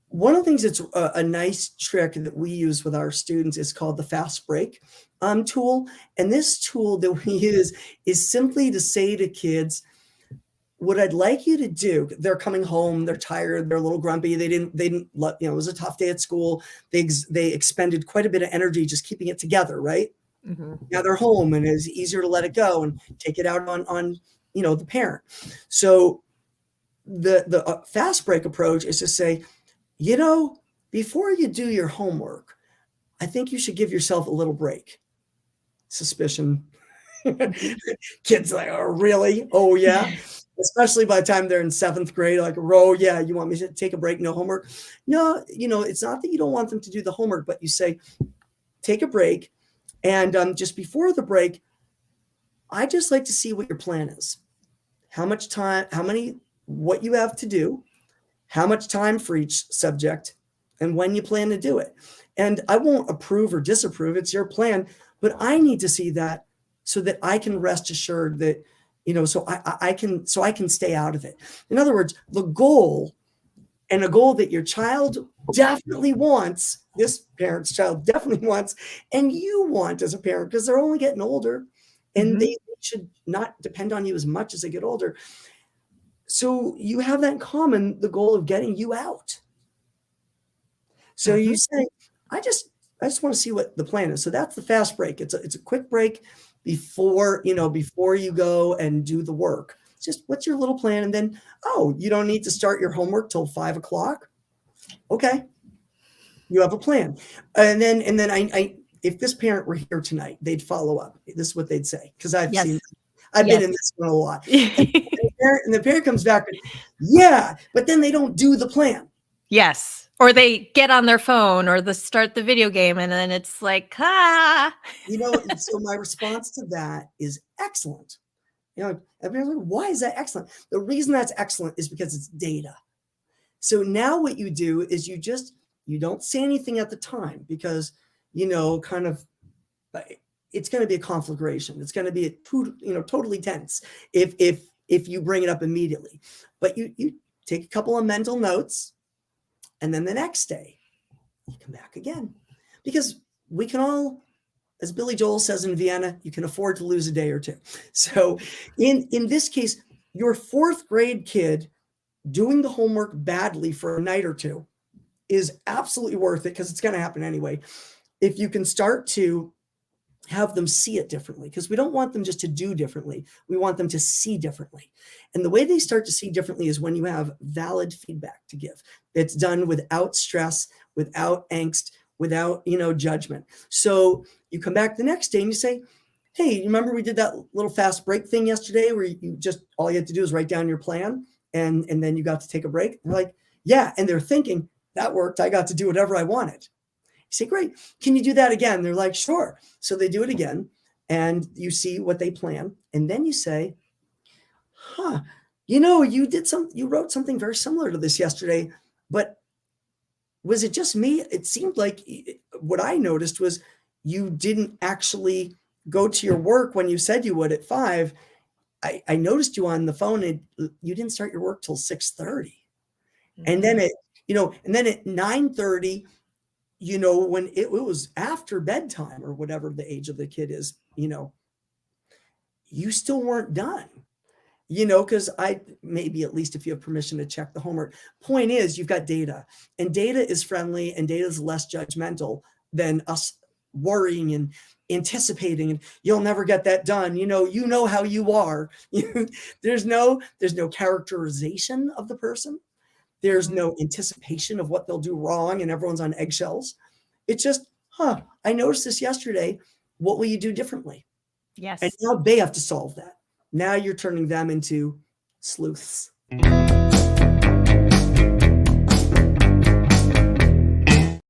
One of the things that's a nice trick that we use with our students is called the fast break tool. And this tool that we use is simply to say to kids, what I'd like you to do, they're coming home, they're tired, they're a little grumpy, they didn't let, it was a tough day at school. They expended quite a bit of energy just keeping it together, right? Mm-hmm. Now they're home and it's easier to let it go and take it out on the parent. So the fast break approach is to say, before you do your homework, I think you should give yourself a little break. Suspicion. Kids like, oh, really? Oh, yeah. Especially by the time they're in 7th grade, like, oh, yeah, you want me to take a break? No homework? No, it's not that you don't want them to do the homework, but you say, take a break. And just before the break, I just like to see what your plan is. How much time, what you have to do, how much time for each subject, and when you plan to do it. And I won't approve or disapprove. It's your plan, but I need to see that so that I can rest assured that, so I can stay out of it. In other words, the goal, and a goal that your child definitely wants, this parent's child definitely wants, and you want as a parent, because they're only getting older, and Mm-hmm. they should not depend on you as much as they get older. So you have that in common, the goal of getting you out. So Mm-hmm. you say, I just want to see what the plan is. So that's the fast break. It's a quick break before you go and do the work. Just what's your little plan? And then, you don't need to start your homework till 5 o'clock. Okay. You have a plan. And then I if this parent were here tonight, they'd follow up. This is what they'd say. Because I've been in this one a lot. And the parent comes back with, yeah, but then they don't do the plan. Yes. Or they get on their phone or start the video game and then it's like, So my response to that is excellent. Everybody's like, why is that excellent? The reason that's excellent is because it's data. So now what you do is you don't say anything at the time because, kind of, it's going to be a conflagration. It's going to be totally tense if you bring it up immediately. But you take a couple of mental notes, and then the next day you come back again, because we can all, as Billy Joel says in Vienna, you can afford to lose a day or two. So in this case, your 4th grade kid doing the homework badly for a night or two is absolutely worth it, because it's going to happen anyway. If you can start to have them see it differently, because we don't want them just to do differently. We want them to see differently. And the way they start to see differently is when you have valid feedback to give. It's done without stress, without angst, without, judgment. So you come back the next day and you say, hey, you remember we did that little fast break thing yesterday where all you had to do is write down your plan and then you got to take a break? And they're like, yeah. And they're thinking, that worked. I got to do whatever I wanted. You say, great. Can you do that again? They're like, sure. So they do it again and you see what they plan. And then you say, you wrote something very similar to this yesterday, but was it just me? It seemed like what I noticed was you didn't actually go to your work when you said you would at 5. I noticed you on the phone and you didn't start your work till 6:30. And then at 9:30, when it was after bedtime or whatever the age of the kid is, you still weren't done, because maybe at least if you have permission to check the homework. Point is, you've got data, and data is friendly and data is less judgmental than us worrying and anticipating and you'll never get that done. How you are. There's no characterization of the person. There's no anticipation of what they'll do wrong and everyone's on eggshells. It's just, I noticed this yesterday. What will you do differently? Yes. And now they have to solve that. Now you're turning them into sleuths.